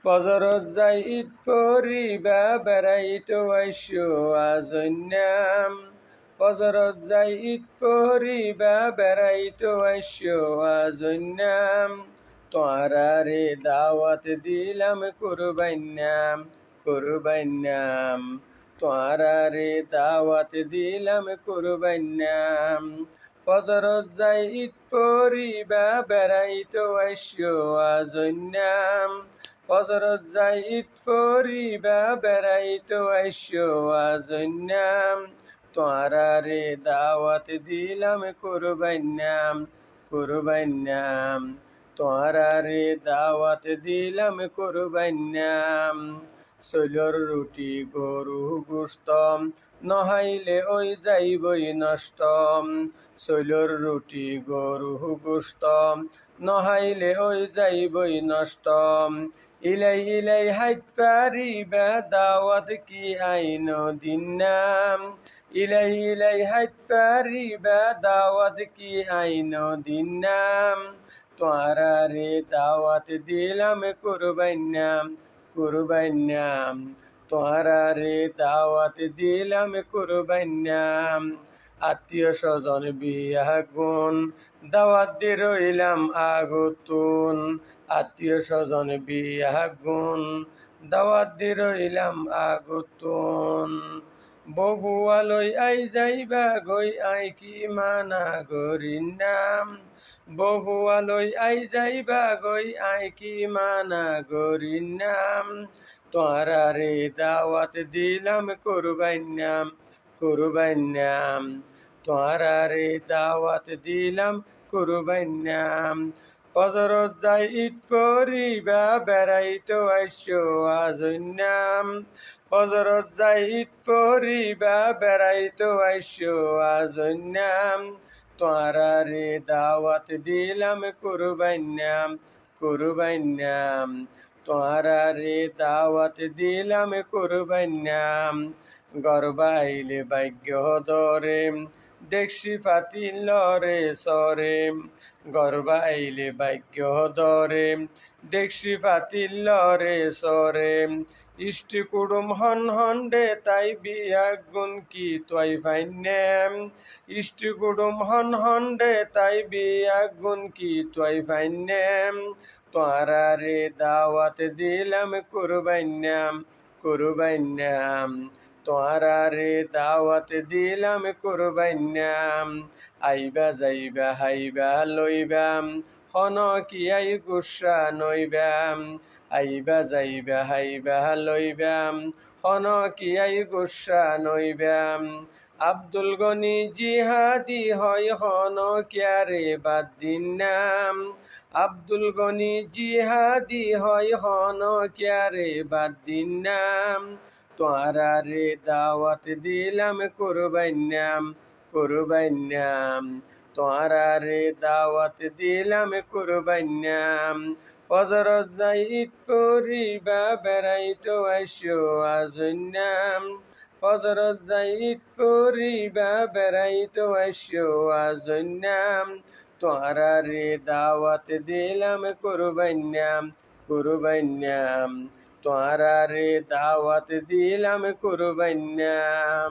ফজরত যাই ঈদ পড়িবা বেড়াইতো আইসো আজন্যাম। ফজরত যাই ঈদ পড়িবা বেড়াইতো আইসো আজন্যাম। তোয়ারারে দাওয়াত দিলাম কুরবাইন্যাম কুরবাইন্যাম। তোয়ারারে দাওয়াত দিলাম কুরবাইন্যাম। ফজরত যাই ঈদ পড়িবা বেড়াইতো আইসো আজন্যাম। ফজরত যাই ঈদ পড়িবা বেড়াইতো আইসো আজন্যাম। তোয়ারারে দাওয়াত দিলাম কুরবাইন্যাম কুরবাইন্যাম। তোয়ারারে দাওয়াত দিলাম কুরবাইন্যাম। চৈলর রুটি গরু গোস্ত নহাইলে ওই যাইবই নষ্ট। চৈলর রুটি গরু গোস্ত নহাইলে ওই যাইবই নষ্ট। ইলাই ইলাই হাইত পারিবা দাওয়াত কি আইন দিনাম। ইলাই ইলাই হাইত পারিবা দাওয়াত কি আইন দিনাম। তোয়ারারে দাওয়াত দিলাম কুরবাইন্যাম কুরবাইন্যাম। তোয়ারারে দাওয়াত দিলাম কুরবাইন্যাম। আত্মীয় স্বজন বিয়া গুণ দাওয়াত দি রইলাম আগুতুন। আত্মীয় স্বজন বিয়া গুণ দাওয়াত দি রইলাম আগুতুন। বগুয়ালই আই যাইবা গই আই কি মানা গরিনাম। বগুয়ালই আই যাইবা গই আই কি মানা গরিনাম। তোয়ারারে দাওয়াত দিলাম কুরবাইন্যাম কুরবাইন্যাম। তোয়ারারে দাওয়াত দিলাম কুরবাইন্যাম। ফজরত যাই ঈদ পড়িবা বেড়াইতো আইসো আজন্যাম। ফজরত যাই ঈদ পড়িবা বেড়াইতো আইসো আজন্যাম। তোয়ারারে দাওয়াত দিলাম কুরবাইন্যাম কুরবাইন্যাম। তোয়ারারে দাওয়াত দিলাম কুরবাইন্যাম। গর্বাইলে ভাগ্য ধরে দেখছি পাতিল লরে সরে। গর্বাইলে ভাগ্য ধরে দেখছি পাতিল লরে সরে। ইষ্টি কুড়ুম হন হন দে তাই বিয়া গুণ কি তাই ফাইন্যাম। ইষ্টি কুড়ুম হন হন দে তাই বিয়া গুণ কি তাই ফাইন্যাম। তোয়ারারে দাওয়াত দিলাম কুরবাইন্যাম কুরবাইন্যাম। তোয়ারারে দাওয়াত দিলাম কুরবাইন্যাম। আইবা যাইবা হাইবা লইবাম হন কি আই গুসা নইবাম। আইবা যাইবা হাইবা লইবাম হন কি আই গুসা নইবাম। আব্দুল গনি জিহাদি হয় হন কিয়ারে বাদ দিনাম। আব্দুল গনি জিহাদি হয় হন কিয়ারে বাদ দিনাম। তোয়ারারে দাওয়াত দিলাম কুরবাইন্যাম কুরবাইন্যাম। তোয়ারারে দাওয়াত দিলাম কুরবাইন্যাম। ফজরত যাই ঈদ পড়িবা বেড়াইতো আইসো আজন্যাম। ফজরত যাই ঈদ পড়িবা বেড়াইতো আইসো আজন্যাম। তোয়ারারে দাওয়াত দিলাম কুরবাইন্যাম কুরবাইন্যাম। তোয়ারারে দাওয়াত দিলাম কুরবাইন্যাম।